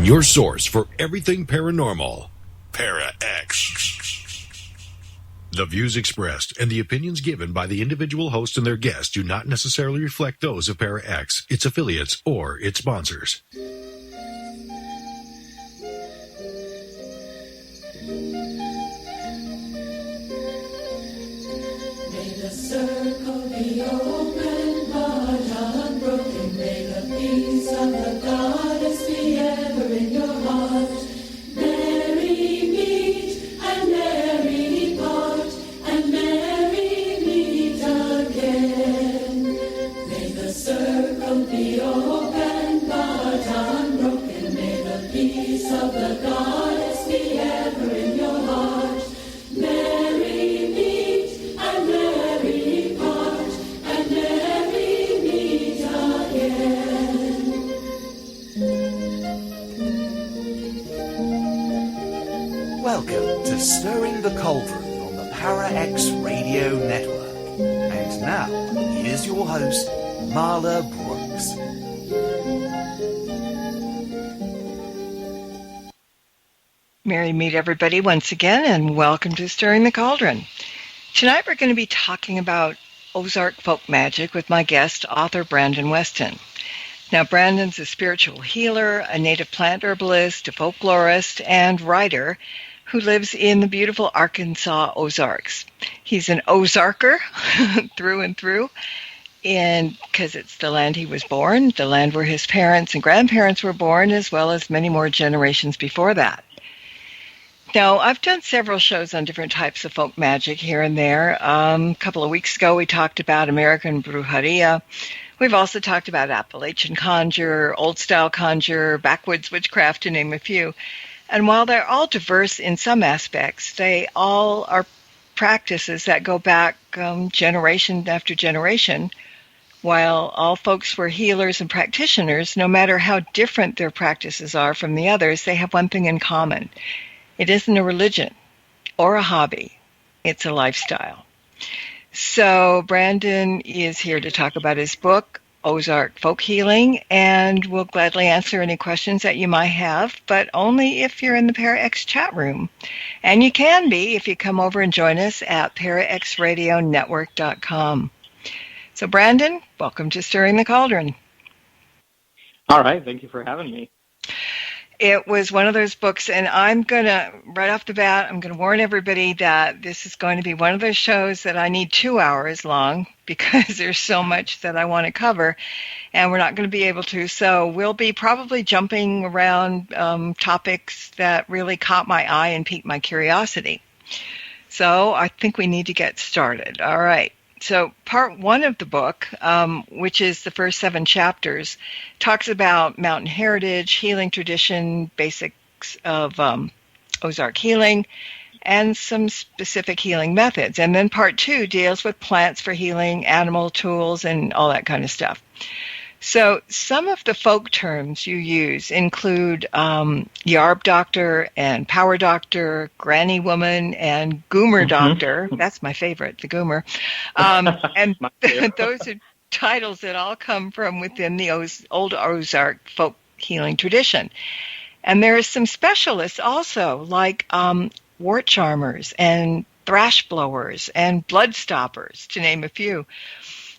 Your source for everything paranormal. Para-X. The views expressed and the opinions given by the individual host and their guests do not necessarily reflect those of Para-X, its affiliates, or its sponsors. May the circle be open but unbroken. May the peace of the goddess be ever in your heart. Merry meet and merry part, and merry meet again. May the circle be open but unbroken. May the peace of the goddess be ever in your heart. Merry meet and merry part, and merry meet again. Welcome to Stirring the Cauldron on the Para-X Radio Network. And now, here's your host, Marla Brooks. Merry meet everybody once again, and welcome to Stirring the Cauldron. Tonight we're going to be talking about Ozark Folk Magic with my guest, author Brandon Weston. Now, Brandon's a spiritual healer, a native plant herbalist, a folklorist, and writer who lives in the beautiful Arkansas Ozarks. He's an Ozarker through and through, and because it's the land he was born, the land where his parents and grandparents were born, as well as many more generations before that. Now, I've done several shows on different types of folk magic here and there. A couple of weeks ago, we talked about American brujeria. We've also talked about Appalachian conjure, old-style conjure, backwoods witchcraft, to name a few. And while they're all diverse in some aspects, they all are practices that go back generation after generation. While all folks were healers and practitioners, no matter how different their practices are from the others, they have one thing in common. It isn't a religion or a hobby. It's a lifestyle. So Brandon is here to talk about his book, Ozark Folk Healing, and we'll gladly answer any questions that you might have, but only if you're in the Para-X chat room. And you can be if you come over and join us at paraxradionetwork.com. So Brandon, welcome to Stirring the Cauldron. All right, thank you for having me. It was one of those books, and I'm going to, right off the bat, I'm going to warn everybody that this is going to be one of those shows that I need 2 hours long because there's so much that I want to cover, and we're not going to be able to. So we'll be probably jumping around topics that really caught my eye and piqued my curiosity. So I think we need to get started. All right. So part one of the book, which is the first 7 chapters, talks about mountain heritage, healing tradition, basics of Ozark healing, and some specific healing methods. And then part 2 deals with plants for healing, animal tools, and all that kind of stuff. So some of the folk terms you use include yarb doctor and power doctor, granny woman, and goomer doctor. That's my favorite, the goomer. And those are titles that all come from within the old Ozark folk healing tradition. And there are some specialists also, like wart charmers and thrash blowers and blood stoppers, to name a few.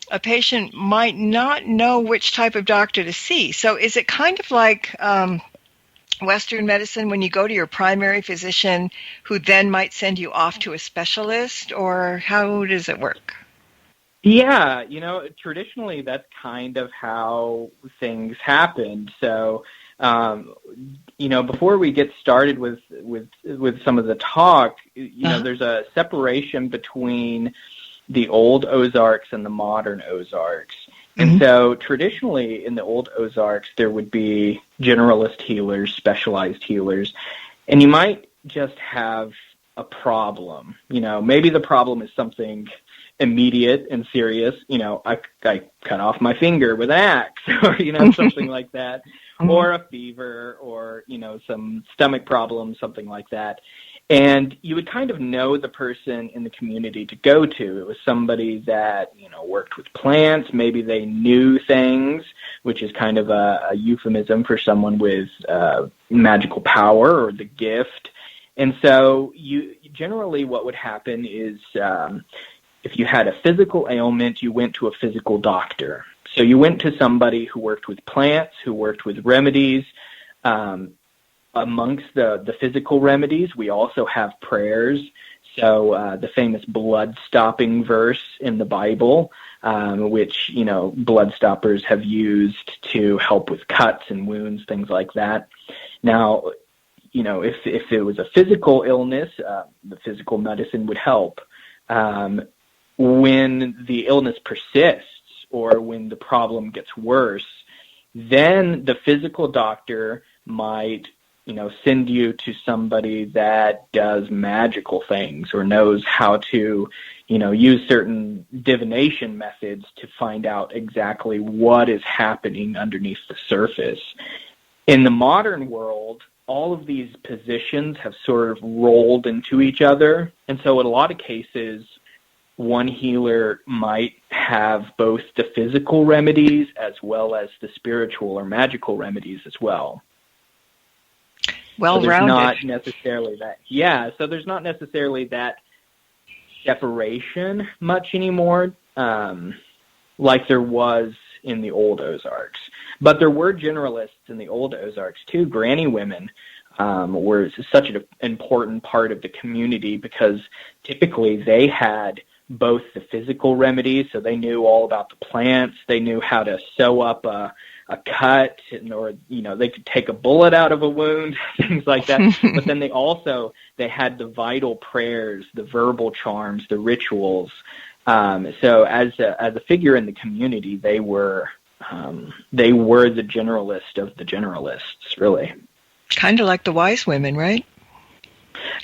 A patient might not know which type of doctor to see. So is it kind of like Western medicine when you go to your primary physician who then might send you off to a specialist, or how does it work? Yeah, traditionally that's kind of how things happened. So, before we get started with some of the talk, there's a separation between the old Ozarks and the modern Ozarks. And so traditionally in the old Ozarks, there would be generalist healers, specialized healers, and you might just have a problem. Maybe the problem is something immediate and serious. I cut off my finger with an axe or, something like that, or a fever or, some stomach problems, something like that. And you would kind of know the person in the community to go to. It was somebody that, worked with plants. Maybe they knew things which is kind of a euphemism for someone with magical power or the gift. And so generally what would happen is if you had a physical ailment, you went to a physical doctor. So you went to somebody who worked with plants, who worked with remedies. Amongst the physical remedies, we also have prayers. So the famous blood-stopping verse in the Bible, which, blood stoppers have used to help with cuts and wounds, things like that. Now, if it was a physical illness, the physical medicine would help. When the illness persists or when the problem gets worse, then the physical doctor might send you to somebody that does magical things or knows how to, use certain divination methods to find out exactly what is happening underneath the surface. In the modern world, all of these positions have sort of rolled into each other. And so in a lot of cases, one healer might have both the physical remedies as well as the spiritual or magical remedies as well. Well-rounded. So there's not necessarily that. Yeah, so there's not necessarily that separation much anymore, like there was in the old Ozarks. But there were generalists in the old Ozarks too. Granny women were such an important part of the community because typically they had both the physical remedies, so they knew all about the plants, they knew how to sew up a cut, or they could take a bullet out of a wound, things like that. But then they had the vital prayers, the verbal charms, the rituals. So as a figure in the community, they were the generalist of the generalists, really. Kind of like the wise women, right?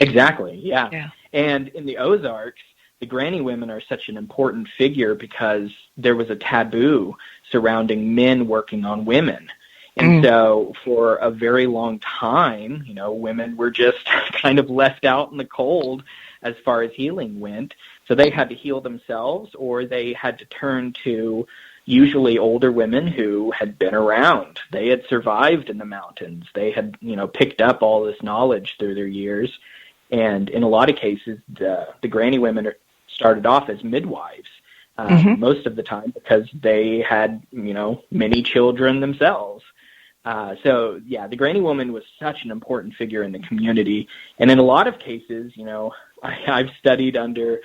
Exactly. Yeah. And in the Ozarks, the granny women are such an important figure because there was a taboo surrounding men working on women. And so for a very long time, women were just kind of left out in the cold as far as healing went. So they had to heal themselves, or they had to turn to usually older women who had been around. They had survived in the mountains. They had, picked up all this knowledge through their years. And in a lot of cases, the granny women started off as midwives most of the time because they had, many children themselves. So, the granny woman was such an important figure in the community. And in a lot of cases, I've studied under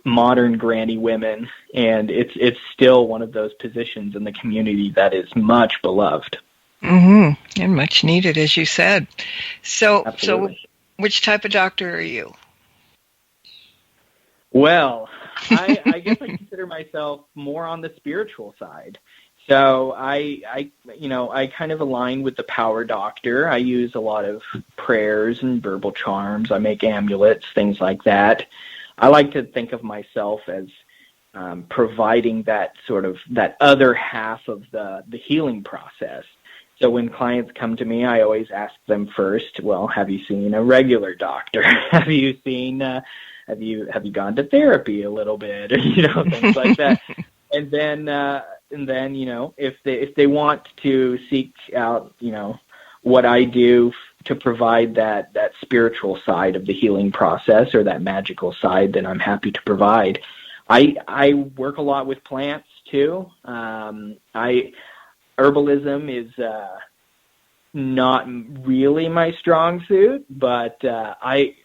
modern granny women, and it's still one of those positions in the community that is much beloved. And much needed, as you said. Absolutely. So which type of doctor are you? Well, I guess I consider myself more on the spiritual side. So I kind of align with the power doctor. I use a lot of prayers and verbal charms. I make amulets, things like that. I like to think of myself as providing that other half of the healing process. So when clients come to me, I always ask them first, well, have you seen a regular doctor? Have you seen have you gone to therapy a little bit, or things like that? And then if they want to seek out what I do to provide that spiritual side of the healing process or that magical side, then I'm happy to provide. I work a lot with plants too. Herbalism is not really my strong suit, but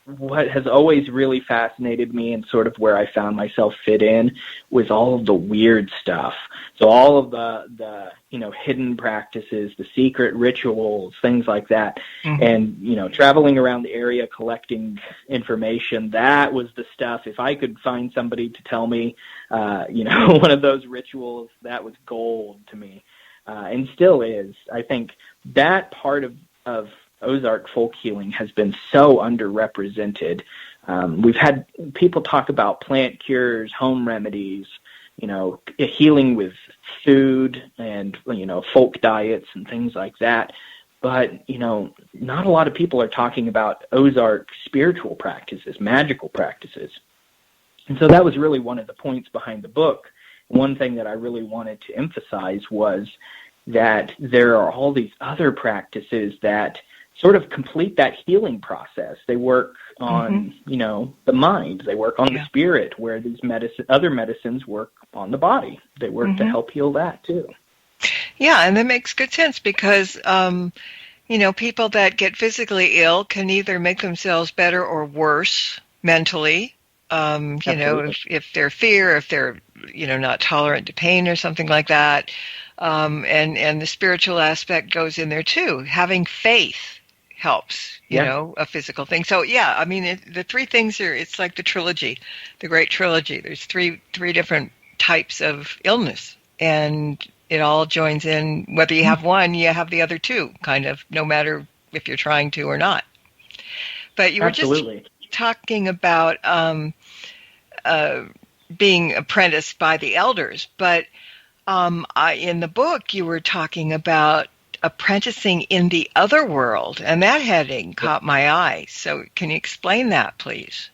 what has always really fascinated me and sort of where I found myself fit in was all of the weird stuff. So all of the hidden practices, the secret rituals, things like that. And traveling around the area collecting information, that was the stuff. If I could find somebody to tell me one of those rituals, that was gold to me. And still is. I think that part of Ozark folk healing has been so underrepresented. We've had people talk about plant cures, home remedies, healing with food and, folk diets and things like that. But, not a lot of people are talking about Ozark spiritual practices, magical practices. And so that was really one of the points behind the book, one thing that I really wanted to emphasize was that there are all these other practices that sort of complete that healing process. They work on, the mind. They work on the spirit, where these other medicines work on the body. They work to help heal that too. Yeah, and that makes good sense because, people that get physically ill can either make themselves better or worse mentally. If they're if they're, not tolerant to pain or something like that. And the spiritual aspect goes in there too. Having faith helps, a physical thing. So the three things it's like the trilogy, the great trilogy. There's three different types of illness, and it all joins in. Whether you have one, you have the other two, kind of, no matter if you're trying to or not. But you were just talking about being apprenticed by the elders, but in the book you were talking about apprenticing in the other world, and that heading caught my eye. So can you explain that, please?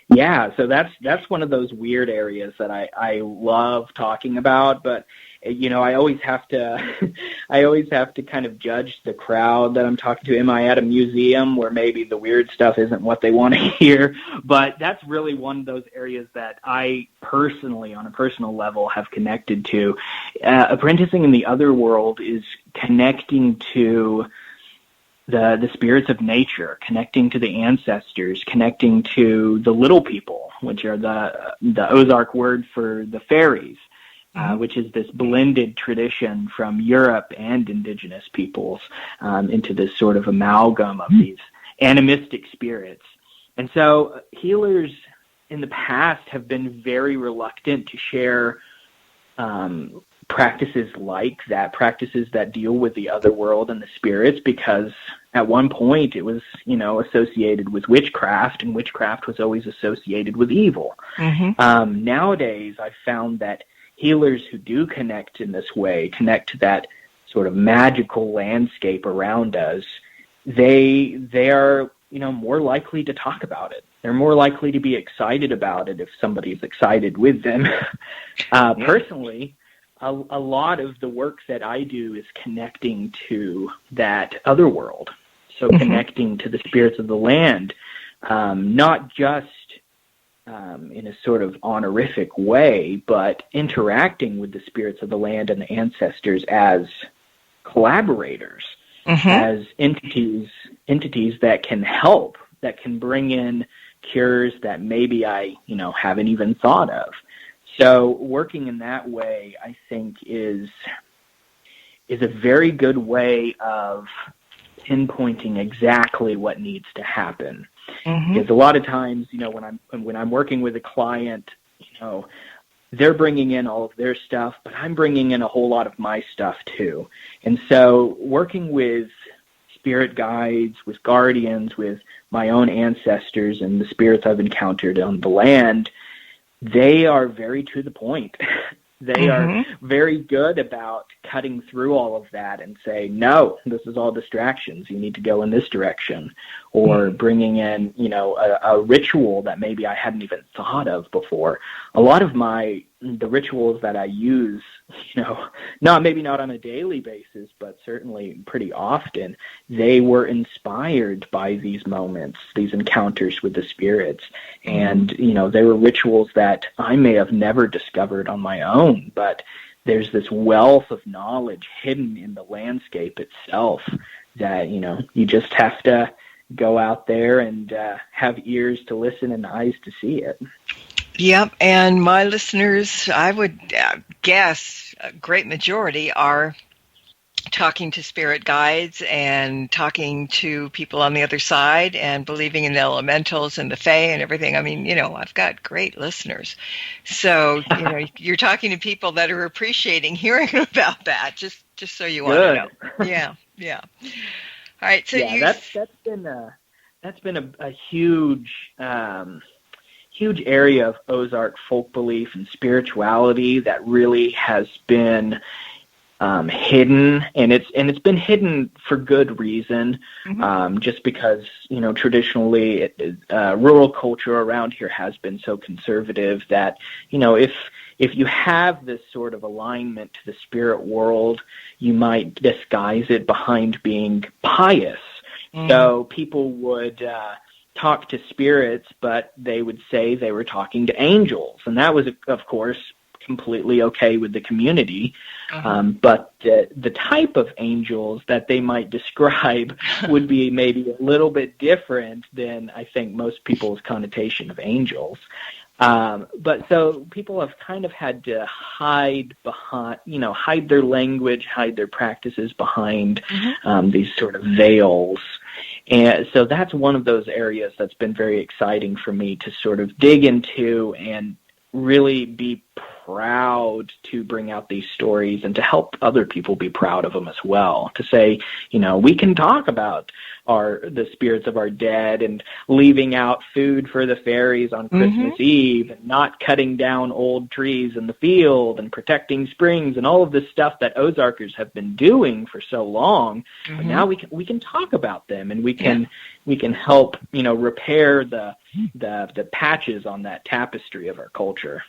Yeah, so that's one of those weird areas that I love talking about, but I always have to kind of judge the crowd that I'm talking to. Am I at a museum where maybe the weird stuff isn't what they want to hear? But that's really one of those areas that I personally, on a personal level, have connected to. Apprenticing in the other world is connecting to the spirits of nature, connecting to the ancestors, connecting to the little people, which are the Ozark word for the fairies. Which is this blended tradition from Europe and indigenous peoples into this sort of amalgam of these animistic spirits. And so healers in the past have been very reluctant to share practices like that, practices that deal with the other world and the spirits, because at one point it was, associated with witchcraft, and witchcraft was always associated with evil. Nowadays, I've found that healers who do connect in this way, connect to that sort of magical landscape around us, they are, more likely to talk about it. They're more likely to be excited about it if somebody's excited with them. Personally, a lot of the work that I do is connecting to that other world. So connecting to the spirits of the land, not just in a sort of honorific way, but interacting with the spirits of the land and the ancestors as collaborators, as entities that can help, that can bring in cures that maybe I, haven't even thought of. So working in that way, I think, is a very good way of pinpointing exactly what needs to happen. Because a lot of times, when I'm working with a client, they're bringing in all of their stuff, but I'm bringing in a whole lot of my stuff too. And so working with spirit guides, with guardians, with my own ancestors and the spirits I've encountered on the land, they are very to the point. They are very good about cutting through all of that and say, no, this is all distractions. You need to go in this direction. Or bringing in, a ritual that maybe I hadn't even thought of before. A lot of the rituals that I use, maybe not on a daily basis, but certainly pretty often, they were inspired by these moments, these encounters with the spirits. And, they were rituals that I may have never discovered on my own, but there's this wealth of knowledge hidden in the landscape itself that, you just have to go out there and have ears to listen and eyes to see it. Yep, and my listeners, I would guess a great majority are talking to spirit guides and talking to people on the other side and believing in the elementals and the fae and everything. I mean, I've got great listeners. So, you're talking to people that are appreciating hearing about that, just so you want to know. Yeah. All right, so that's been a huge area of Ozark folk belief and spirituality that really has been hidden, and it's been hidden for good reason. Just because traditionally rural culture around here has been so conservative that if you have this sort of alignment to the spirit world, you might disguise it behind being pious. So people would talk to spirits, but they would say they were talking to angels, and that was, of course, completely okay with the community. But the type of angels that they might describe would be maybe a little bit different than I think most people's connotation of angels. But so people have kind of had to hide behind, hide their language, hide their practices behind these sort of veils. And so that's one of those areas that's been very exciting for me to sort of dig into and really be proud to bring out these stories and to help other people be proud of them as well. To say, we can talk about the spirits of our dead and leaving out food for the fairies on Christmas Eve and not cutting down old trees in the field and protecting springs and all of this stuff that Ozarkers have been doing for so long. But now we can talk about them, and we can help repair the patches on that tapestry of our culture.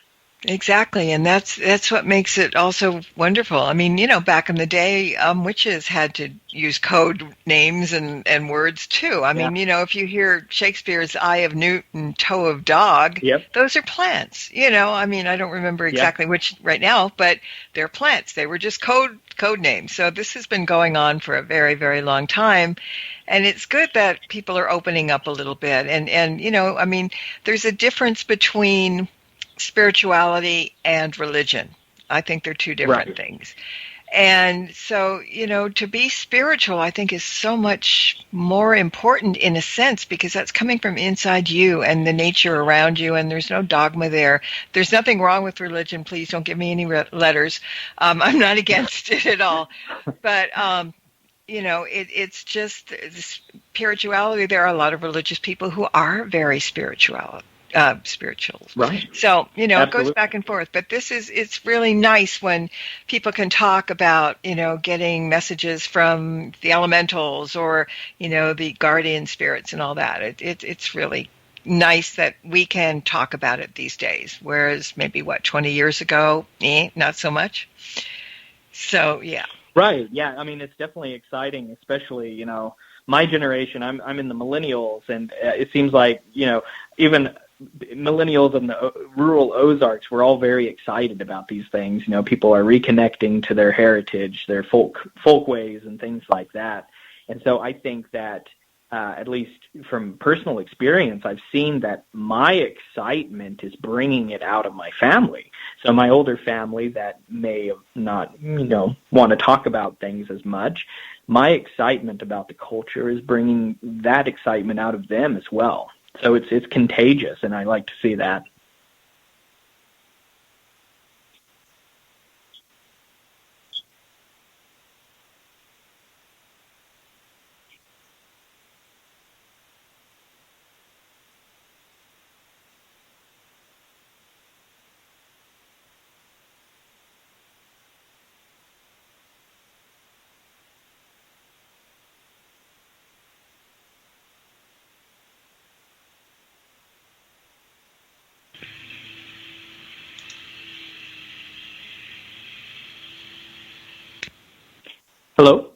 Exactly, and that's what makes it also wonderful. I mean, back in the day, witches had to use code names and words too. I mean, if you hear Shakespeare's Eye of Newt and Toe of Dog, those are plants. I mean, I don't remember exactly which right now, but they're plants. They were just code names. So this has been going on for a very, very long time. And it's good that people are opening up a little bit. And I mean, there's a difference between spirituality and religion. I think they're two different things. And so, to be spiritual, I think, is so much more important in a sense, because that's coming from inside you and the nature around you, and there's no dogma there. There's nothing wrong with religion. Please don't give me any letters. I'm not against it at all. But, it's just the spirituality. There are a lot of religious people who are very spirituals. Right. So, it goes back and forth. But it's really nice when people can talk about, getting messages from the elementals or, the guardian spirits and all that. It's really nice that we can talk about it these days. Whereas maybe 20 years ago, not so much. So, yeah. Right. Yeah. I mean, it's definitely exciting, especially, my generation. I'm in the millennials, and it seems like, even millennials in the rural Ozarks, we're all very excited about these things. People are reconnecting to their heritage, their folk ways and things like that. And so I think that, at least from personal experience, I've seen that my excitement is bringing it out of my family. So my older family that may not, want to talk about things as much, my excitement about the culture is bringing that excitement out of them as well. So it's contagious, and I like to see that. Hello?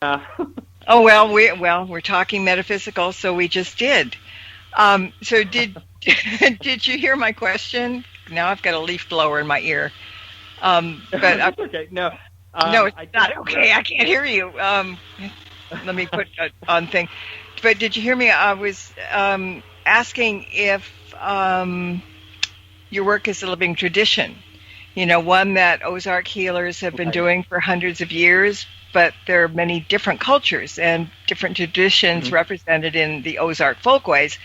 Oh, well, we're talking metaphysical, so we just did. So did you hear my question? Now I've got a leaf blower in my ear. But That's okay. No, no, it's not okay. I can't hear you. Let me put on thing. But did you hear me? I was asking if your work is a living tradition. One that Ozark healers have been doing for hundreds of years, but there are many different cultures and different traditions represented in the Ozark folkways.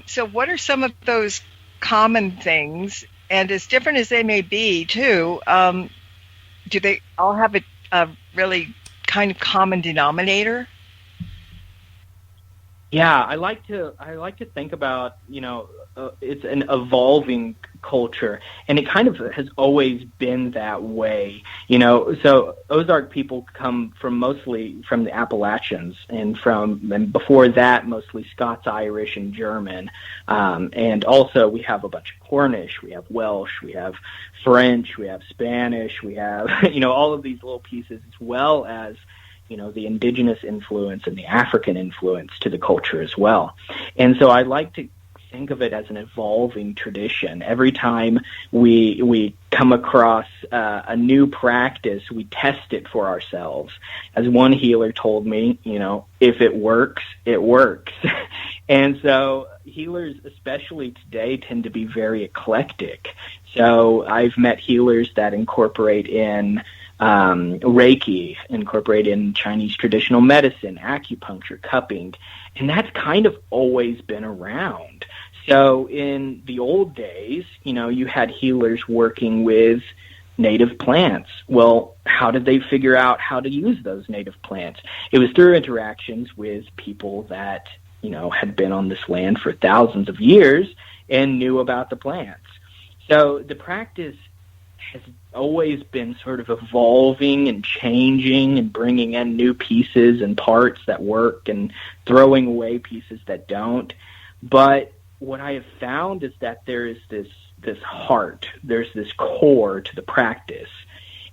So what are some of those common things? And as different as they may be, too, do they all have a really kind of common denominator? Yeah, I like to think about, it's an evolving culture, and it kind of has always been that way. So Ozark people come from mostly from the Appalachians, and before that mostly Scots, Irish, and German, and also we have a bunch of Cornish, we have Welsh, we have French, we have Spanish, we have all of these little pieces, as well as the indigenous influence and the African influence to the culture as well. And so I like to think of it as an evolving tradition. Every time we come across a new practice, we test it for ourselves. As one healer told me, if it works, it works. And so healers, especially today, tend to be very eclectic. So I've met healers that incorporate in Reiki, incorporate in Chinese traditional medicine, acupuncture, cupping, and that's kind of always been around. So in the old days, you had healers working with native plants. Well, how did they figure out how to use those native plants? It was through interactions with people that, had been on this land for thousands of years and knew about the plants. So the practice has always been sort of evolving and changing and bringing in new pieces and parts that work and throwing away pieces that don't. But what I have found is that there is this heart, there's this core to the practice,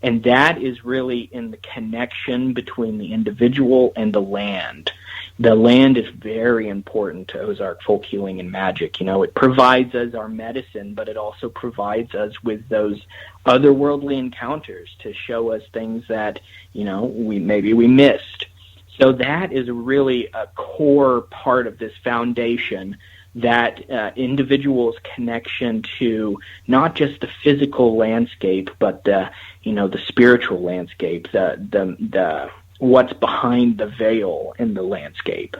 and that is really in the connection between the individual and the land. The land is very important to Ozark folk healing and magic. It provides us our medicine, but it also provides us with those otherworldly encounters to show us things that, we missed. So that is really a core part of this foundation, that individual's connection to not just the physical landscape, but the spiritual landscape, the what's behind the veil in the landscape.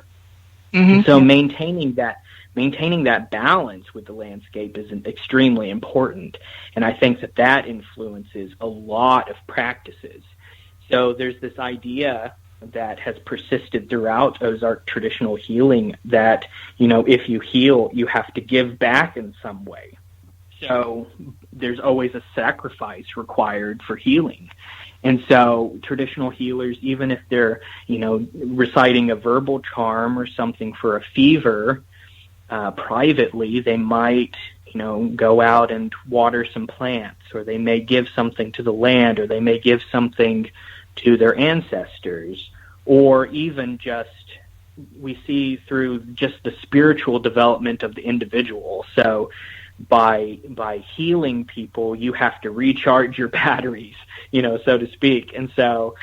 Mm-hmm. So maintaining that balance with the landscape is extremely important, and I think that influences a lot of practices. So there's this idea that has persisted throughout Ozark traditional healing that, if you heal, you have to give back in some way. So there's always a sacrifice required for healing. And so traditional healers, even if they're, reciting a verbal charm or something for a fever, privately, they might, go out and water some plants, or they may give something to the land, or they may give something to their ancestors, or even just we see through just the spiritual development of the individual. So by healing people, you have to recharge your batteries, so to speak. And so,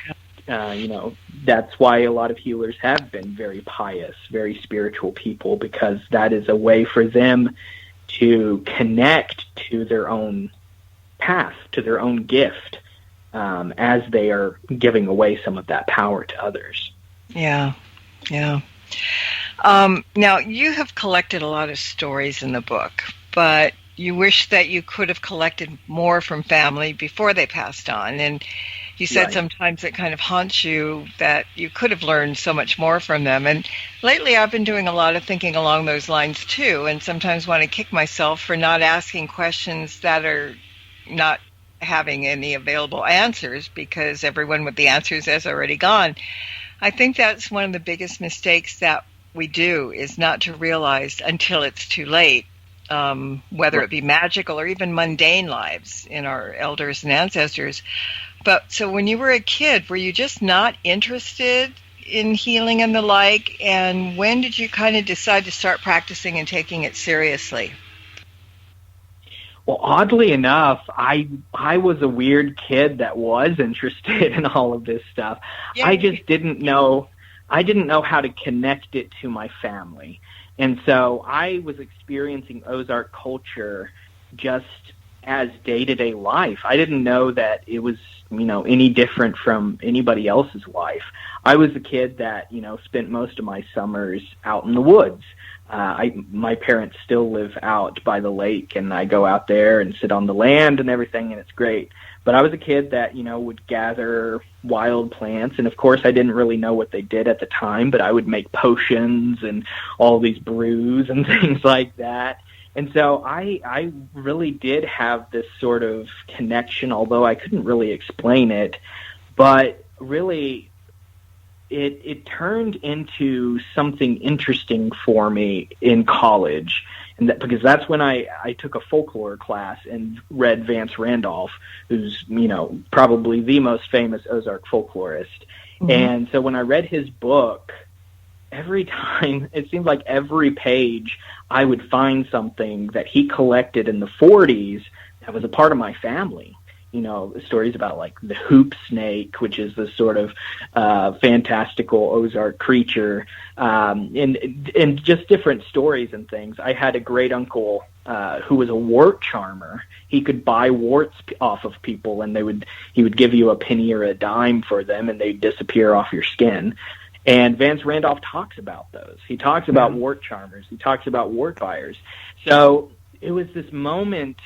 that's why a lot of healers have been very pious, very spiritual people, because that is a way for them to connect to their own path, to their own gift, as they are giving away some of that power to others. Yeah. Now, you have collected a lot of stories in the book, but you wish that you could have collected more from family before they passed on. And you said right. Sometimes it kind of haunts you that you could have learned so much more from them. And lately I've been doing a lot of thinking along those lines too, and sometimes want to kick myself for not asking questions that are not having any available answers, because everyone with the answers has already gone. I think that's one of the biggest mistakes that we do, is not to realize until it's too late, whether it be magical or even mundane lives in our elders and ancestors. But so when you were a kid, were you just not interested in healing and the like? And when did you kind of decide to start practicing and taking it seriously? Well, oddly enough, I was a weird kid that was interested in all of this stuff. Yeah. I just didn't know how to connect it to my family. And so I was experiencing Ozark culture just as day-to-day life. I didn't know that it was, any different from anybody else's life. I was a kid that, spent most of my summers out in the woods. My parents still live out by the lake, and I go out there and sit on the land and everything, and it's great. But I was a kid that, would gather wild plants, and of course I didn't really know what they did at the time, but I would make potions and all these brews and things like that. And so I really did have this sort of connection, although I couldn't really explain it. But really, it turned into something interesting for me in college, and because that's when I took a folklore class and read Vance Randolph, who's probably the most famous Ozark folklorist. Mm-hmm. And so when I read his book, every time, it seemed like every page I would find something that he collected in the 40s that was a part of my family. Stories about like the hoop snake, which is this sort of fantastical Ozark creature, and just different stories and things. I had a great uncle who was a wart charmer. He could buy warts off of people, and he would give you a penny or a dime for them, and they'd disappear off your skin. And Vance Randolph talks about those. He talks about wart charmers. He talks about wart buyers. So it was this moment.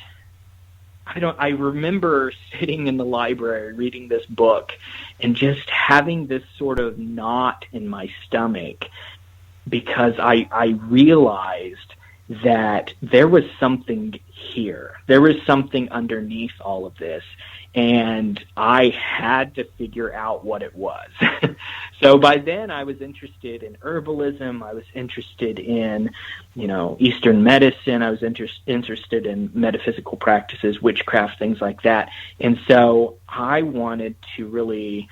I remember sitting in the library reading this book and just having this sort of knot in my stomach, because I realized that there was something here. There was something underneath all of this, and I had to figure out what it was. So by then I was interested in herbalism. I was interested in, Eastern medicine. I was interested in metaphysical practices, witchcraft, things like that. And so I wanted to really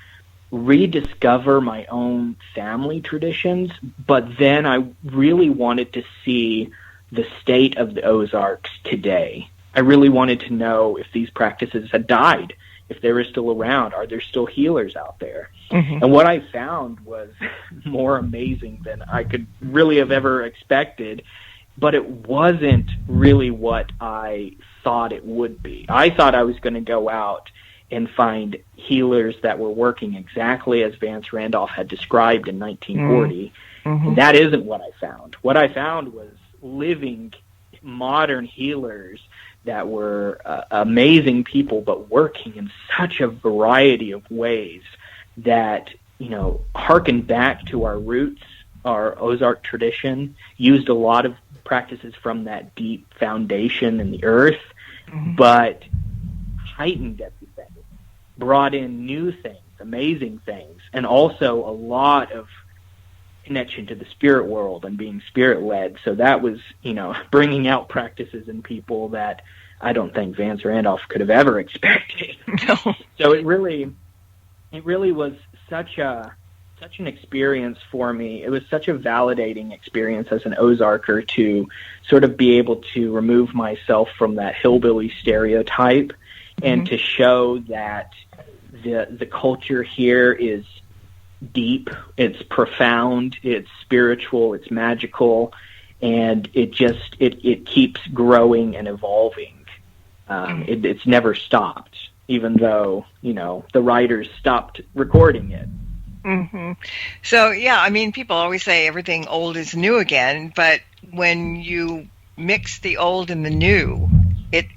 rediscover my own family traditions, but then I really wanted to see the state of the Ozarks today. I really wanted to know if these practices had died, if they were still around. Are there still healers out there? Mm-hmm. And what I found was more amazing than I could really have ever expected, but it wasn't really what I thought it would be. I thought I was going to go out and find healers that were working exactly as Vance Randolph had described in 1940. Mm-hmm. And that isn't what I found. What I found was living modern healers that were amazing people, but working in such a variety of ways that, harkened back to our roots, our Ozark tradition, used a lot of practices from that deep foundation in the earth, mm-hmm. but heightened everything, brought in new things, amazing things, and also a lot of connection to the spirit world and being spirit-led. So that was, bringing out practices in people that I don't think Vance Randolph could have ever expected. No. So it really was such an experience for me. It was such a validating experience as an Ozarker to sort of be able to remove myself from that hillbilly stereotype, mm-hmm. and to show that the culture here is deep, it's profound, it's spiritual, it's magical, and it keeps growing and evolving. It's never stopped, even though, the writers stopped recording it. Mm-hmm. So, yeah, people always say everything old is new again, but when you mix the old and the new, it's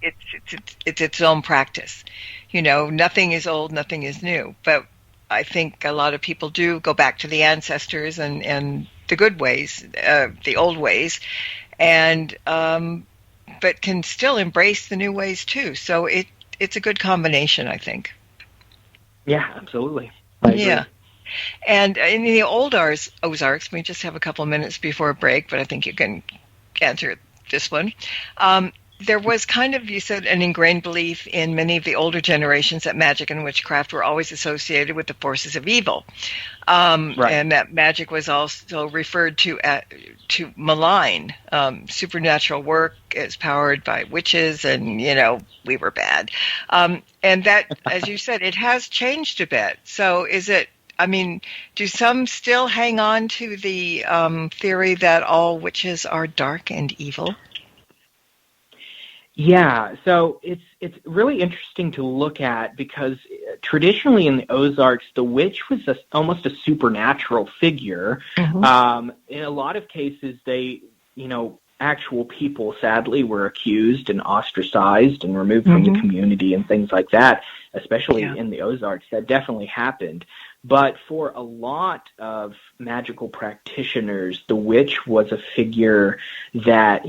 its own practice. Nothing is old, nothing is new. But I think a lot of people do go back to the ancestors and the good ways, the old ways, and but can still embrace the new ways too. So it's a good combination, I think. Yeah, absolutely. I agree. Yeah. And in the old Ozarks, we just have a couple of minutes before a break, but I think you can answer this one. There was kind of, you said, an ingrained belief in many of the older generations that magic and witchcraft were always associated with the forces of evil. Right. And that magic was also referred to malign. Supernatural work is powered by witches, and, we were bad. And that, as you said, it has changed a bit. So is it, do some still hang on to the theory that all witches are dark and evil? Yeah, so it's really interesting to look at, because traditionally in the Ozarks, the witch was almost a supernatural figure. Mm-hmm. In a lot of cases, they, actual people sadly were accused and ostracized and removed, mm-hmm. from the community and things like that, especially in the Ozarks. That definitely happened. But for a lot of magical practitioners, the witch was a figure that,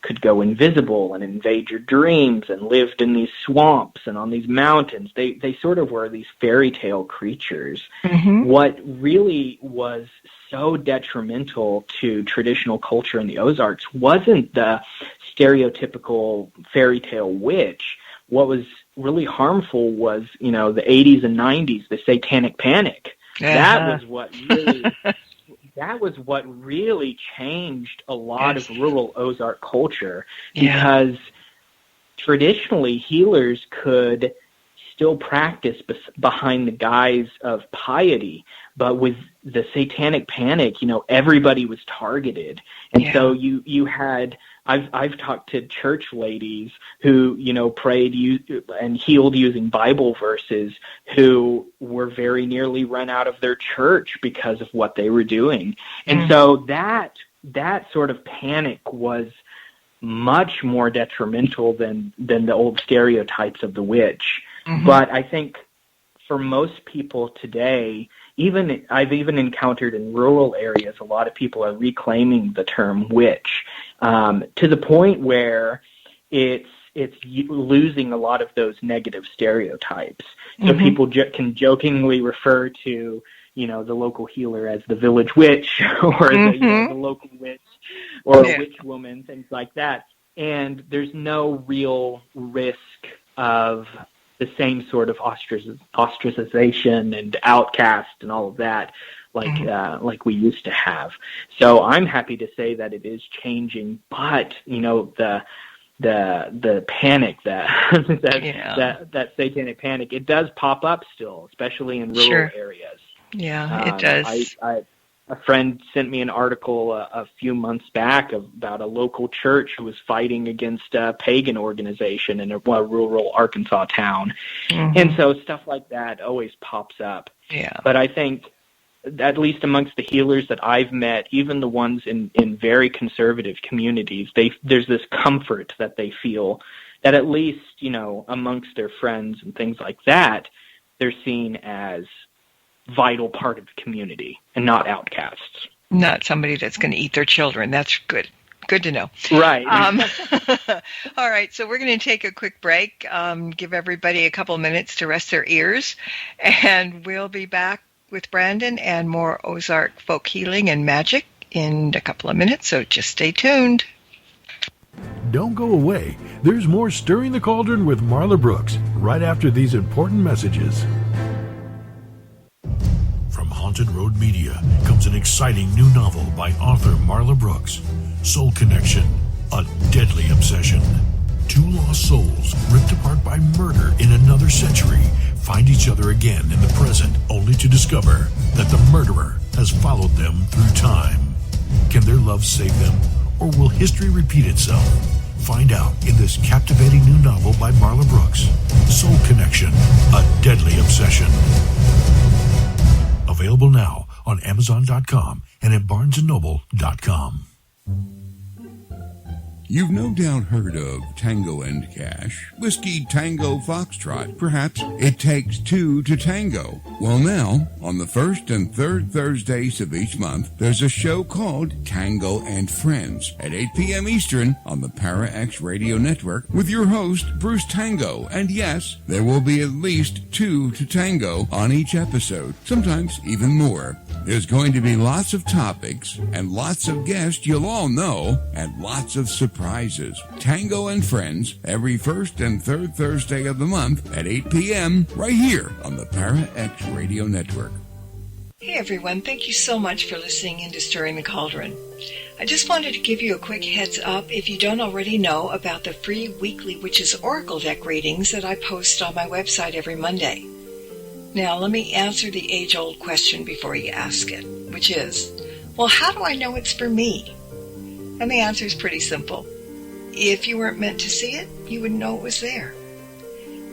could go invisible and invade your dreams and lived in these swamps and on these mountains. They sort of were these fairy tale creatures. Mm-hmm. What really was so detrimental to traditional culture in the Ozarks wasn't the stereotypical fairy tale witch. What was really harmful was, the 80s and 90s, the satanic panic. Uh-huh. That was what really changed a lot Yes. of rural Ozark culture, Yeah. because traditionally healers could still practice behind the guise of piety, but with the satanic panic, everybody was targeted. And Yeah. so you had, I've talked to church ladies who, prayed and healed using Bible verses, who were very nearly run out of their church because of what they were doing. And so that sort of panic was much more detrimental than the old stereotypes of the witch. Mm-hmm. But I think for most people today, I've even encountered in rural areas, a lot of people are reclaiming the term witch, to the point where it's losing a lot of those negative stereotypes. So Mm-hmm. people can jokingly refer to, the local healer as the village witch, or the local witch, or a witch woman, things like that. And there's no real risk of the same sort of ostracization and outcast and all of that, like we used to have. So I'm happy to say that it is changing, but the panic, that satanic panic, it does pop up still, especially in rural areas. Yeah, it does. A friend sent me an article a few months back about a local church who was fighting against a pagan organization in a rural Arkansas town. Mm-hmm. And so stuff like that always pops up. Yeah. But I think, at least amongst the healers that I've met, even the ones in very conservative communities, there's this comfort that they feel that at least, amongst their friends and things like that, they're seen as vital part of the community and not outcasts. Not somebody that's going to eat their children. That's good. Good to know. Right. All right, so we're going to take a quick break, give everybody a couple minutes to rest their ears, and we'll be back with Brandon and more Ozark folk healing and magic in a couple of minutes, so just stay tuned. Don't go away. There's more Stirring the Cauldron with Marla Brooks right after these important messages. From Haunted Road Media comes an exciting new novel by author Marla Brooks, Soul Connection, A Deadly Obsession. Two lost souls, ripped apart by murder in another century, find each other again in the present, only to discover that the murderer has followed them through time. Can their love save them, or will history repeat itself? Find out in this captivating new novel by Marla Brooks, Soul Connection, A Deadly Obsession. Available now on Amazon.com and at BarnesandNoble.com. You've no doubt heard of Tango and Cash, Whiskey Tango Foxtrot. Perhaps it takes two to tango. Well, now, on the first and third Thursdays of each month, there's a show called Tango and Friends at 8 p.m. Eastern on the Para X Radio Network with your host, Bruce Tango. And yes, there will be at least two to tango on each episode, sometimes even more. There's going to be lots of topics and lots of guests you'll all know and lots of surprises. Tango and Friends every first and third Thursday of the month at 8 p.m. right here on the Para X Radio Network. Hey everyone, thank you so much for listening in to Stirring the Cauldron. I just wanted to give you a quick heads up if you don't already know about the free weekly Witches Oracle deck readings that I post on my website every Monday. Now, let me answer the age-old question before you ask it, which is, well, how do I know it's for me? And the answer is pretty simple. If you weren't meant to see it, you wouldn't know it was there.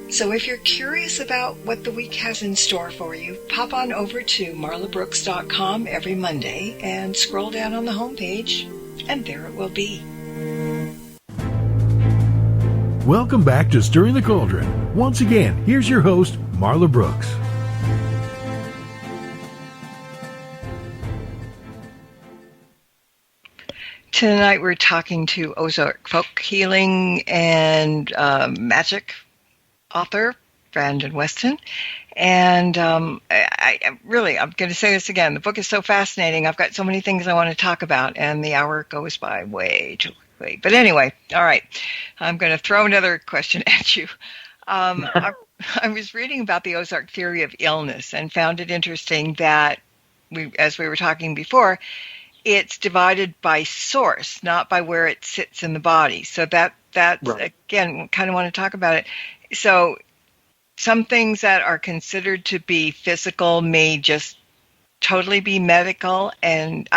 So if you're curious about what the week has in store for you, pop on over to marlabrooks.com every Monday and scroll down on the homepage, and there it will be. Welcome back to Stirring the Cauldron. Once again, here's your host, Marla Brooks. Tonight we're talking to Ozark Folk Healing and Magic author Brandon Weston. And I'm going to say this again. The book is so fascinating. I've got so many things I want to talk about, and the hour goes by way too quickly. But anyway, all right. I'm going to throw another question at you. I was reading about the Ozark theory of illness and found it interesting that, as we were talking before, it's divided by source, not by where it sits in the body. So that's right. Again, kind of want to talk about it. So some things that are considered to be physical may just totally be medical, and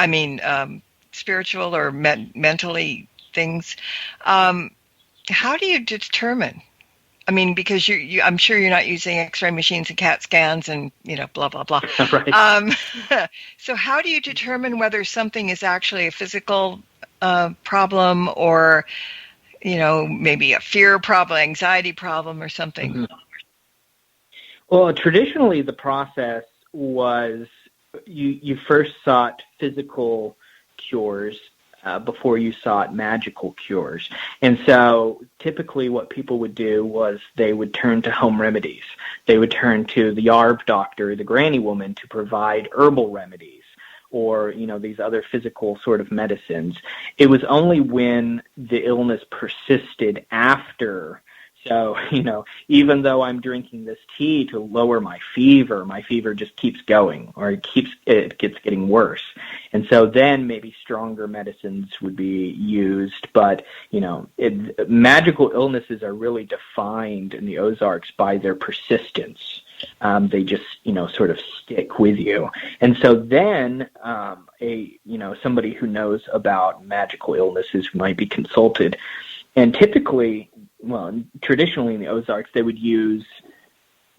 spiritual or mentally things. How do you determine? I mean, because I'm sure you're not using X-ray machines and CAT scans and, blah, blah, blah. Right. So how do you determine whether something is actually a physical problem or, maybe a fear problem, anxiety problem or something? Mm-hmm. Well, traditionally the process was you first sought physical cures before you sought magical cures. And so typically what people would do was they would turn to home remedies. They would turn to the yarb doctor, the granny woman, to provide herbal remedies or, these other physical sort of medicines. It was only when the illness persisted after. So, even though I'm drinking this tea to lower my fever just keeps going, or it gets getting worse. And so then maybe stronger medicines would be used. But, magical illnesses are really defined in the Ozarks by their persistence. They just, sort of stick with you. And so then somebody who knows about magical illnesses might be consulted. And typically, traditionally in the Ozarks, they would use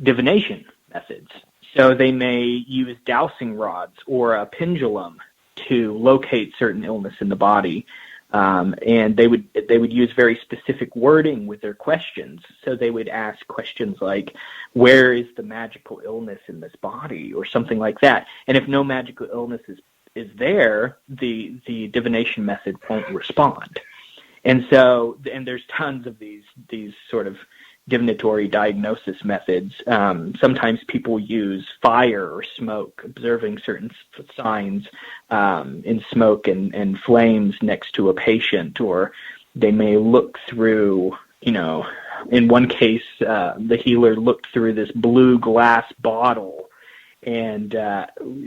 divination methods. So they may use dowsing rods or a pendulum to locate certain illness in the body. And they would use very specific wording with their questions. So they would ask questions like, where is the magical illness in this body, or something like that. And if no magical illness is there, the divination method won't respond. And so, there's tons of these sort of divinatory diagnosis methods. Sometimes people use fire or smoke, observing certain signs in smoke and flames next to a patient, or they may look through, in one case, the healer looked through this blue glass bottle, and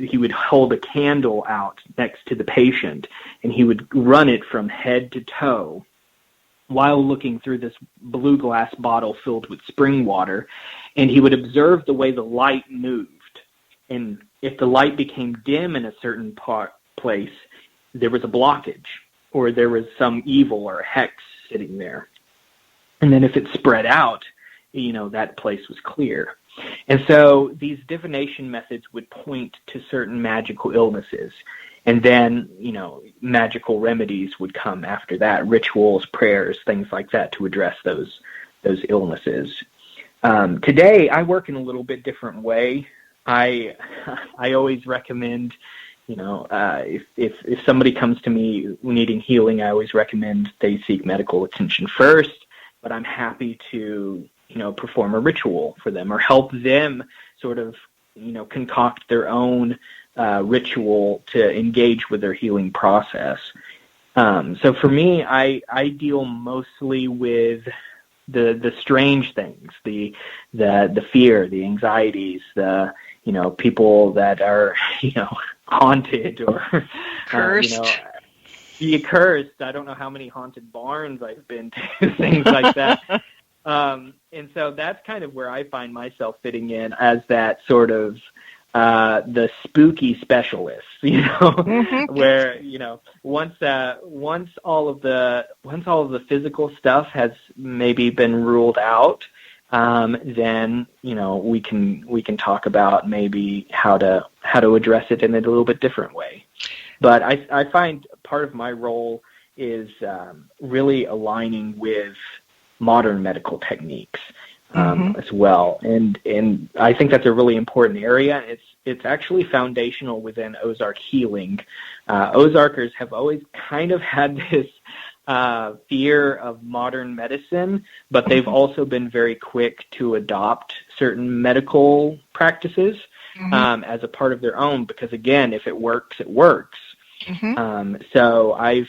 he would hold a candle out next to the patient, and he would run it from head to toe while looking through this blue glass bottle filled with spring water, and he would observe the way the light moved. And if the light became dim in a certain place, there was a blockage, or there was some evil or hex sitting there. And then if it spread out, that place was clear. And so these divination methods would point to certain magical illnesses. And then, magical remedies would come after that, rituals, prayers, things like that to address those illnesses. Today, I work in a little bit different way. I always recommend, if somebody comes to me needing healing, I always recommend they seek medical attention first. But I'm happy to, perform a ritual for them or help them sort of, concoct their own ritual to engage with their healing process. So for me, I deal mostly with the strange things, the fear, the anxieties, the people that are haunted or cursed. Cursed. I don't know how many haunted barns I've been to, things like that. And so that's kind of where I find myself fitting in as that sort of the spooky specialist, Mm-hmm. where once all of the physical stuff has maybe been ruled out, then we can talk about maybe how to address it in a little bit different way. But I find part of my role is really aligning with modern medical techniques. as well. And I think that's a really important area. It's actually foundational within Ozark healing. Ozarkers have always kind of had this fear of modern medicine, but they've also been very quick to adopt certain medical practices as a part of their own, because again, if it works, it works. So I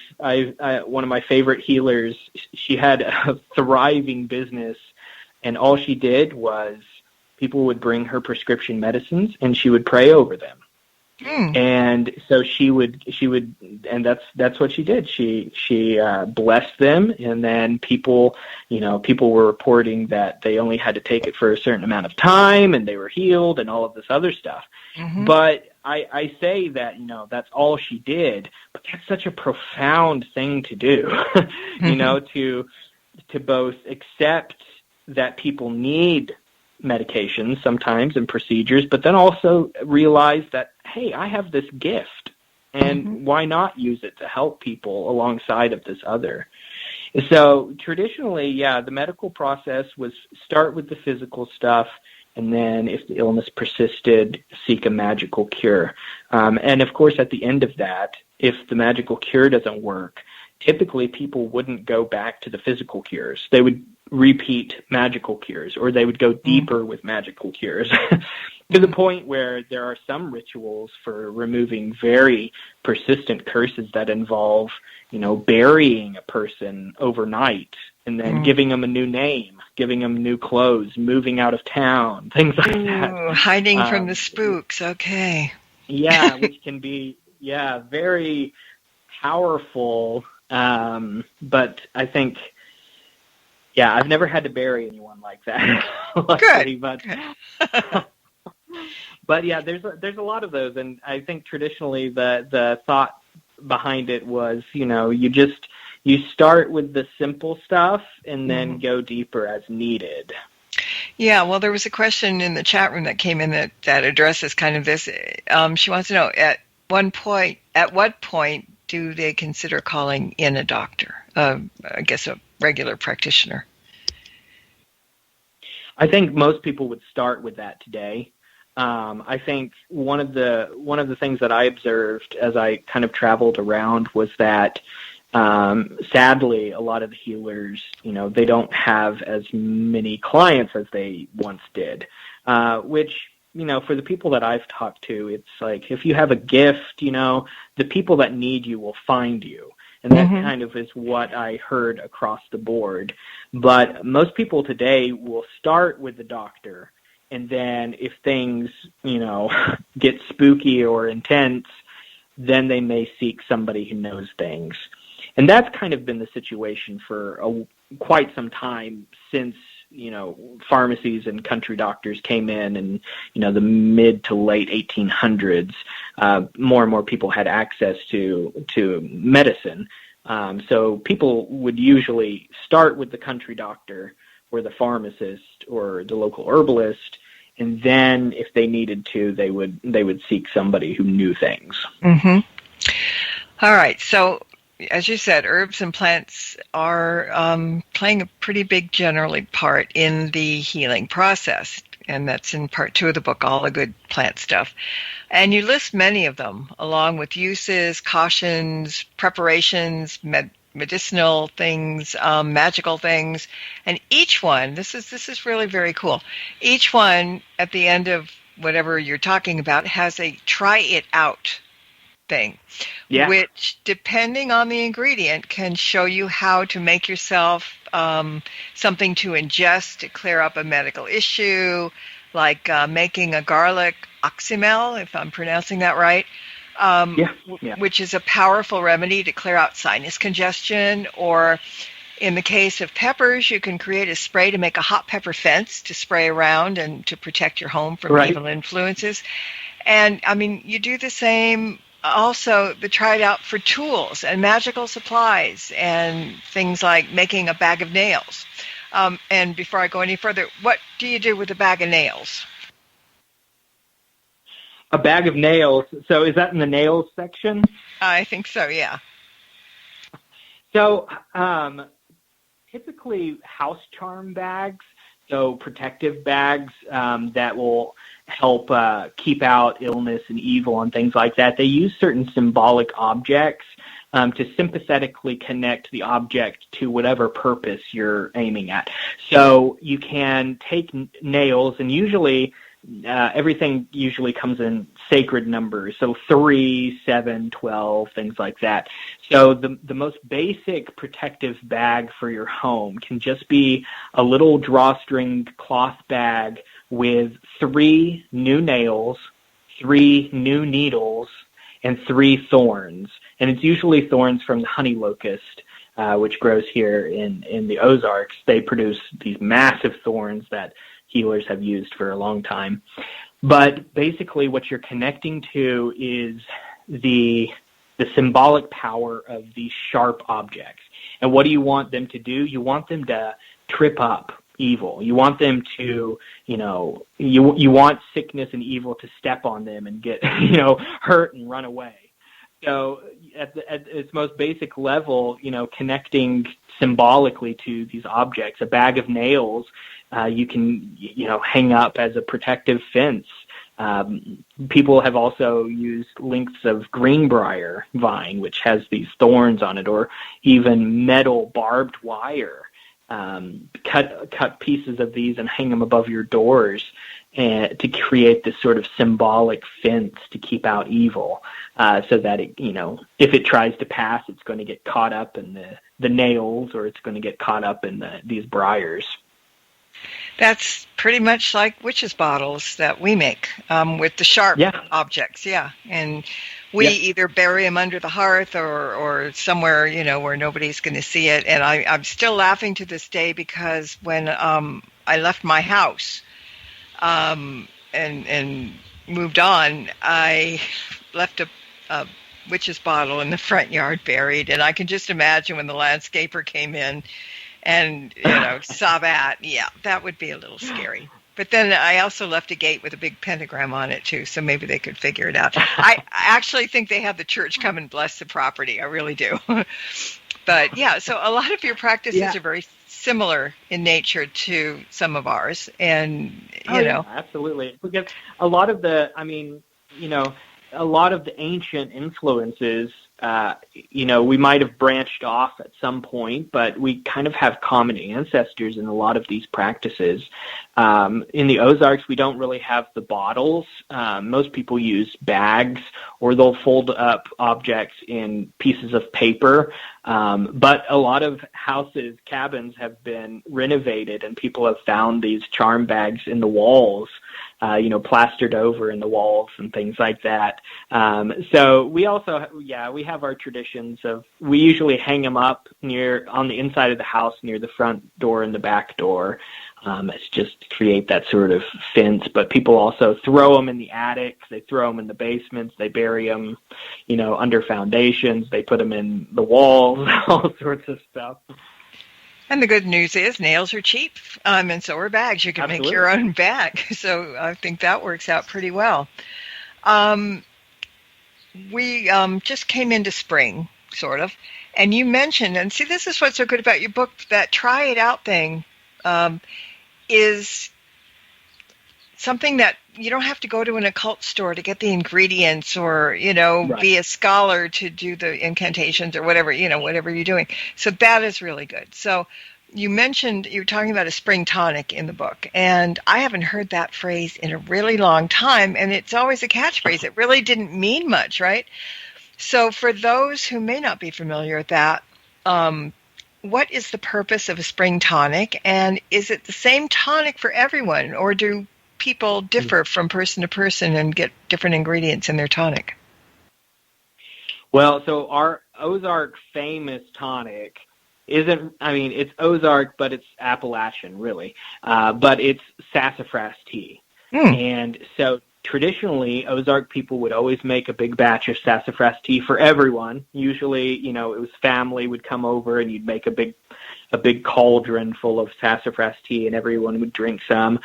one of my favorite healers, she had a thriving business, and all she did was people would bring her prescription medicines and she would pray over them. And so she would, and that's what she did. She blessed them, and then people were reporting that they only had to take it for a certain amount of time, and they were healed, and all of this other stuff. But I say that, that's all she did, but that's such a profound thing to do, to both accept that people need medications sometimes and procedures, but then also realize that, hey, I have this gift, and why not use it to help people alongside of this other? So traditionally, the medical process was start with the physical stuff, and then if the illness persisted, seek a magical cure. And of course, at the end of that, if the magical cure doesn't work, typically people wouldn't go back to the physical cures. They would repeat magical cures, or they would go deeper with magical cures to the point where there are some rituals for removing very persistent curses that involve, burying a person overnight and then giving them a new name, giving them new clothes, moving out of town, things like that. Hiding from the spooks. Okay. Yeah, which can be, very powerful. But I think, I've never had to bury anyone like that. Luckily, Good. But there's a lot of those, and I think traditionally the thought behind it was, you start with the simple stuff and then go deeper as needed. Yeah, well, there was a question in the chat room that came in that addresses kind of this. She wants to know at what point do they consider calling in a doctor? I guess a regular practitioner. I think most people would start with that today. I think one of the things that I observed as I kind of traveled around was that sadly, a lot of the healers, they don't have as many clients as they once did, which, for the people that I've talked to, it's like if you have a gift, the people that need you will find you. And that kind of is what I heard across the board. But most people today will start with the doctor, and then if things, get spooky or intense, then they may seek somebody who knows things. And that's kind of been the situation for quite some time since, pharmacies and country doctors came in the mid to late 1800s. More and more people had access to medicine. So people would usually start with the country doctor or the pharmacist or the local herbalist, and then if they needed to, they would seek somebody who knew things. All right. So as you said, herbs and plants are playing a pretty big generally part in the healing process, and that's in part 2 of the book, All the Good Plant Stuff. And you list many of them, along with uses, cautions, preparations, medicinal things, magical things, and each one, this is really very cool. Each one, at the end of whatever you're talking about, has a try it out thing, which, depending on the ingredient, can show you how to make yourself something to ingest to clear up a medical issue, like making a garlic oxymel, if I'm pronouncing that right, which is a powerful remedy to clear out sinus congestion. Or in the case of peppers, you can create a spray to make a hot pepper fence to spray around and to protect your home from evil influences. And, you do the same. Also, try it out for tools and magical supplies and things like making a bag of nails. And before I go any further, what do you do with a bag of nails? A bag of nails. So is that in the nails section? I think so, yeah. So typically house charm bags also protective bags that will help keep out illness and evil and things like that. They use certain symbolic objects to sympathetically connect the object to whatever purpose you're aiming at. So you can take nails, and usually everything usually comes in sacred numbers, so 3, 7, 12, things like that. So the most basic protective bag for your home can just be a little drawstring cloth bag with 3 new nails, 3 new needles, and 3 thorns. And it's usually thorns from the honey locust, which grows here in the Ozarks. They produce these massive thorns that healers have used for a long time. But basically what you're connecting to is the symbolic power of these sharp objects. And what do you want them to do? You want them to trip up evil. You want them to, you want sickness and evil to step on them and get, hurt and run away. So at its most basic level, connecting symbolically to these objects, a bag of nails, you can, hang up as a protective fence. People have also used lengths of greenbrier vine, which has these thorns on it, or even metal barbed wire. Cut pieces of these and hang them above your doors to create this sort of symbolic fence to keep out evil, so that it, if it tries to pass, it's going to get caught up in the nails, or it's going to get caught up in these briars. That's pretty much like witches' bottles that we make with the sharp objects, and we either bury them under the hearth or somewhere, where nobody's going to see it. And I'm still laughing to this day because when I left my house and moved on, I left a witch's bottle in the front yard buried. And I can just imagine when the landscaper came in and, saw that, that would be a little scary. But then I also left a gate with a big pentagram on it, too, so maybe they could figure it out. I actually think they have the church come and bless the property. I really do. But, so a lot of your practices are very similar in nature to some of ours. And, Yeah, absolutely. Because a lot of the ancient influences, we might have branched off at some point, but we kind of have common ancestors in a lot of these practices. In the Ozarks, we don't really have the bottles. Most people use bags, or they'll fold up objects in pieces of paper. But a lot of houses, cabins have been renovated, and people have found these charm bags in the walls, plastered over in the walls and things like that. So we also, we have our traditions of, we usually hang them up on the inside of the house near the front door and the back door. It's just to create that sort of fence. But people also throw them in the attic. They throw them in the basements. They bury them, under foundations. They put them in the walls, all sorts of stuff. And the good news is nails are cheap, and so are bags. You can make your own bag. So I think that works out pretty well. We just came into spring, sort of, and you mentioned, and see, this is what's so good about your book, that try it out thing is something that you don't have to go to an occult store to get the ingredients, or, be a scholar to do the incantations or whatever, whatever you're doing. So that is really good. So you mentioned, you were talking about a spring tonic in the book, and I haven't heard that phrase in a really long time, and it's always a catchphrase. It really didn't mean much, right? So for those who may not be familiar with that, what is the purpose of a spring tonic, and is it the same tonic for everyone, or do people differ from person to person and get different ingredients in their tonic? Well, so our Ozark famous tonic it's Ozark, but it's Appalachian, really. But it's sassafras tea. And so traditionally, Ozark people would always make a big batch of sassafras tea for everyone. Usually, it was family would come over, and you'd make a big cauldron full of sassafras tea, and everyone would drink some.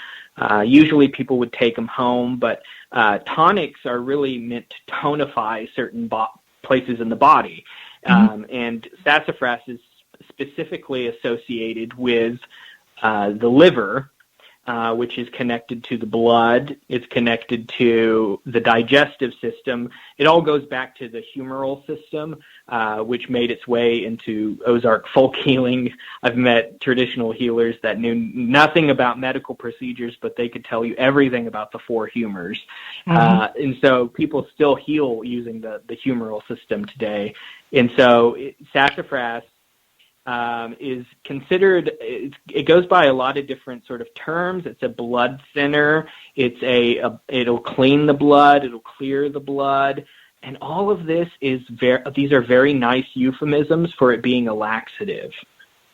Usually people would take them home, but tonics are really meant to tonify certain places in the body. And sassafras is specifically associated with the liver, which is connected to the blood. It's connected to the digestive system. It all goes back to the humoral system, which made its way into Ozark folk healing. I've met traditional healers that knew nothing about medical procedures, but they could tell you everything about the four humors. And so people still heal using the humoral system today. And so sassafras is considered, it goes by a lot of different sort of terms. It's a blood thinner. It'll clean the blood. It'll clear the blood. And all of this these are very nice euphemisms for it being a laxative.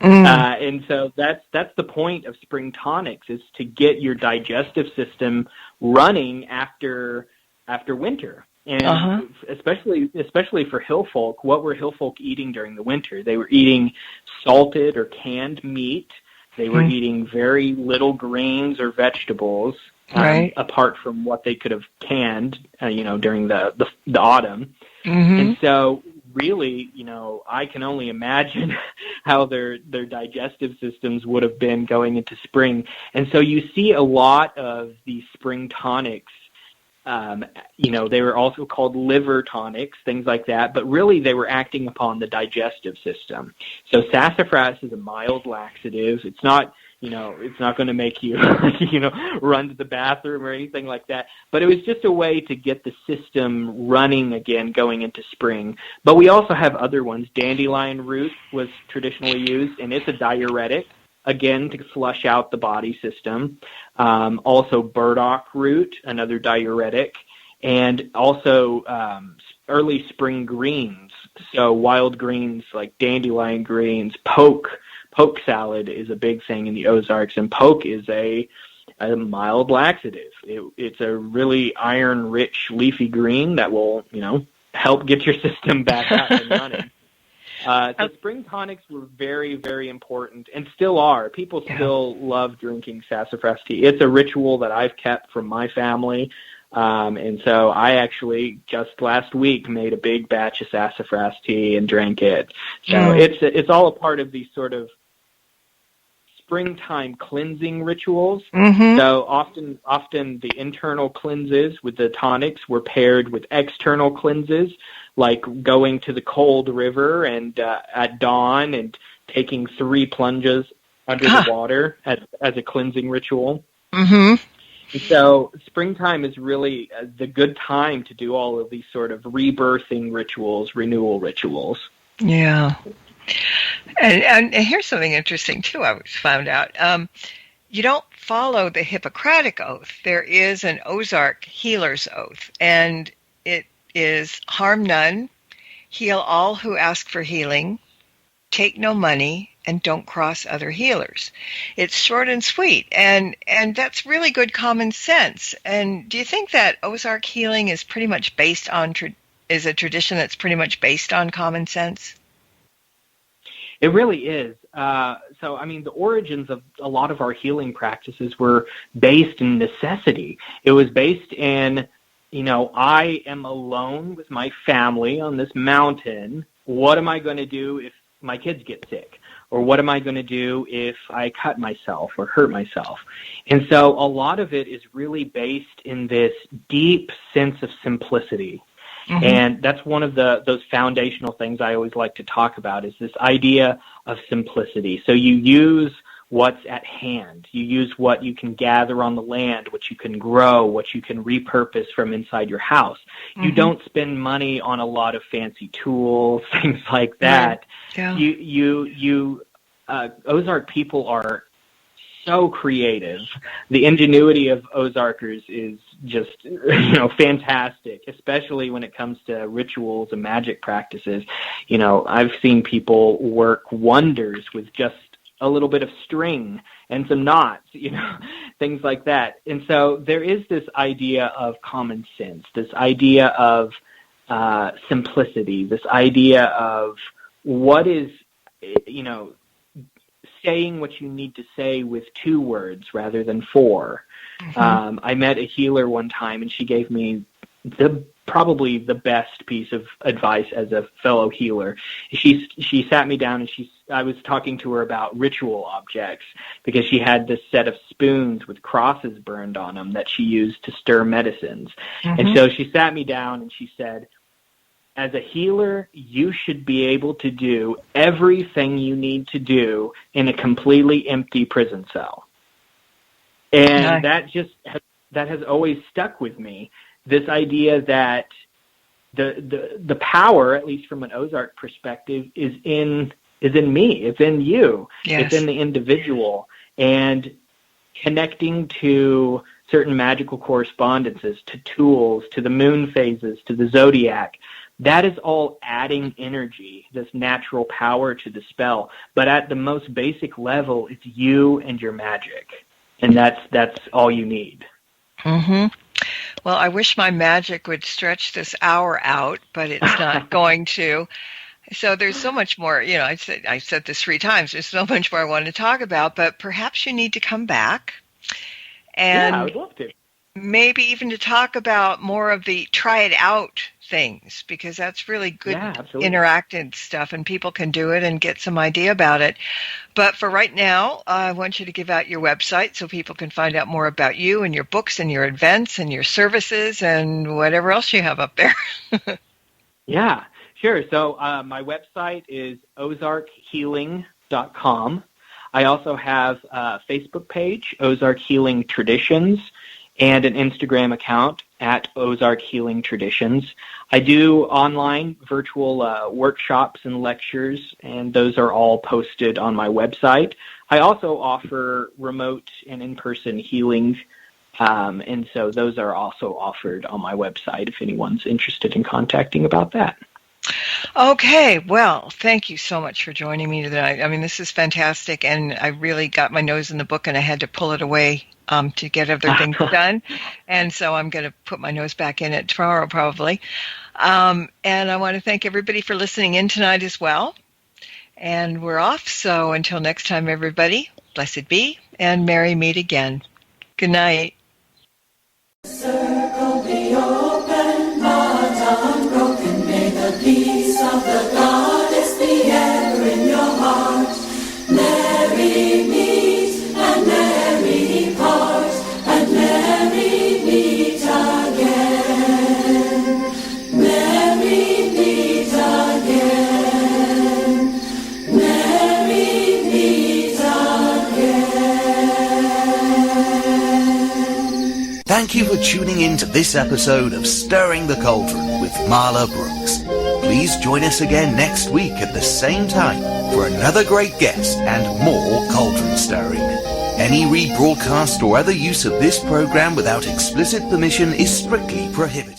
And so that's the point of spring tonics, is to get your digestive system running after winter. And especially for hill folk, what were hill folk eating during the winter? They were eating salted or canned meat. They were eating very little grains or vegetables, apart from what they could have canned, during the autumn. And so really, I can only imagine how their digestive systems would have been going into spring. And so you see a lot of these spring tonics. They were also called liver tonics, things like that, but really they were acting upon the digestive system. So sassafras is a mild laxative. It's not, it's not going to make you, run to the bathroom or anything like that, but it was just a way to get the system running again going into spring. But we also have other ones. Dandelion root was traditionally used, and it's a diuretic, again, to flush out the body system. Also burdock root, another diuretic, and also early spring greens. So wild greens like dandelion greens, poke salad is a big thing in the Ozarks, and poke is a mild laxative. It's a really iron-rich leafy green that will, help get your system back up and running. So spring tonics were very, very important and still are. People still love drinking sassafras tea. It's a ritual that I've kept from my family. And so I actually just last week made a big batch of sassafras tea and drank it. So it's all a part of these sort of springtime cleansing rituals. So often the internal cleanses with the tonics were paired with external cleanses, like going to the cold river and at dawn and taking 3 plunges under the water as a cleansing ritual. And so springtime is really the good time to do all of these sort of rebirthing rituals, renewal rituals. Yeah. And here's something interesting, too, I found out. You don't follow the Hippocratic Oath. There is an Ozark Healer's Oath, and it is harm none, heal all who ask for healing, take no money, and don't cross other healers. It's short and sweet, and that's really good common sense. And do you think that Ozark healing is pretty much based on is a tradition that's pretty much based on common sense? It really is. So, I mean, the origins of a lot of our healing practices were based in necessity. It was based in, I am alone with my family on this mountain. What am I going to do if my kids get sick? Or what am I going to do if I cut myself or hurt myself? And so a lot of it is really based in this deep sense of simplicity. And that's one of those foundational things I always like to talk about, is this idea of simplicity. So you use what's at hand. You use what you can gather on the land, what you can grow, what you can repurpose from inside your house. You don't spend money on a lot of fancy tools, things like that. Ozark people are so creative. The ingenuity of Ozarkers is just, fantastic, especially when it comes to rituals and magic practices. I've seen people work wonders with just a little bit of string and some knots, things like that. And so there is this idea of common sense, this idea of simplicity, this idea of what is, saying what you need to say with 2 words rather than 4. I met a healer one time, and she gave me the probably the best piece of advice as a fellow healer. She sat me down and I was talking to her about ritual objects because she had this set of spoons with crosses burned on them that she used to stir medicines. And so she sat me down and she said, as a healer, you should be able to do everything you need to do in a completely empty prison cell. And that has always stuck with me. This idea that the power, at least from an Ozark perspective, is in me. It's in you. Yes. It's in the individual. And connecting to certain magical correspondences, to tools, to the moon phases, to the zodiac, that is all adding energy, this natural power to the spell. But at the most basic level, it's you and your magic. And that's all you need. Mm-hmm. Well, I wish my magic would stretch this hour out, but it's not going to. So there's so much more, I said this 3 times. There's so much more I want to talk about, but perhaps you need to come back. And I would love to. Maybe even to talk about more of the try it out things, because that's really good interactive stuff and people can do it and get some idea about it. But for right now, I want you to give out your website so people can find out more about you and your books and your events and your services and whatever else you have up there. Yeah, sure. So my website is ozarkhealing.com. I also have a Facebook page, Ozark Healing Traditions, and an Instagram account at Ozark Healing Traditions. I do online virtual workshops and lectures, and those are all posted on my website. I also offer remote and in-person healing, and so those are also offered on my website if anyone's interested in contacting about that. Okay, well, thank you so much for joining me tonight. I mean, this is fantastic, and I really got my nose in the book, and I had to pull it away to get other things done. And so I'm going to put my nose back in it tomorrow probably. And I want to thank everybody for listening in tonight as well. And we're off. So until next time, everybody, blessed be and merry meet again. Good night. Circle be open, but unbroken. May the peace of the goddess be ever in your heart. Merry meet and merry part, and merry meet again. Merry meet again. Merry meet again. Thank you for tuning in to this episode of Stirring the Cauldron with Marla Brooks. Please join us again next week at the same time for another great guest and more cauldron stirring. Any rebroadcast or other use of this program without explicit permission is strictly prohibited.